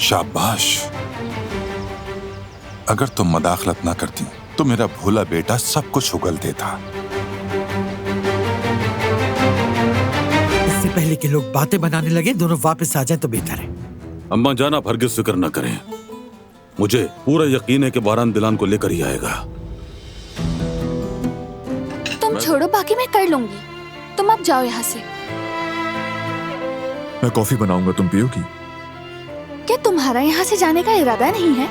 शाबाश। अगर तुम मदाखलत ना करती तो मेरा भोला बेटा सब कुछ उगल देता। इससे पहले कि लोग बातें बनाने लगे, दोनों वापस आ जाएं तो बेहतर है। अम्मा जान, आप हरगिज़ फिक्र न करें। मुझे पूरा यकीन है कि बारान दिलान को लेकर ही आएगा। तुम छोड़ो, बाकी मैं कर लूंगी। तुम अब जाओ यहाँ से। मैं कॉफी बनाऊंगा, तुम पियोगी? क्या तुम्हारा यहाँ से जाने का इरादा नहीं है?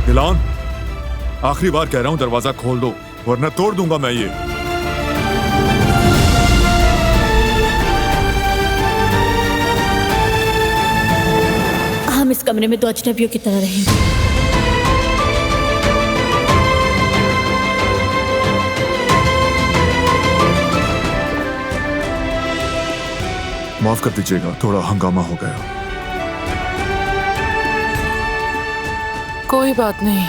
दिलान, आखिरी बार कह रहा हूँ, दरवाजा खोल दो वरना तोड़ दूंगा मैं ये। हम इस कमरे में दो अजनबियों की तरह रहेंगे। माफ कर दीजिएगा, थोड़ा हंगामा हो गया। कोई बात नहीं।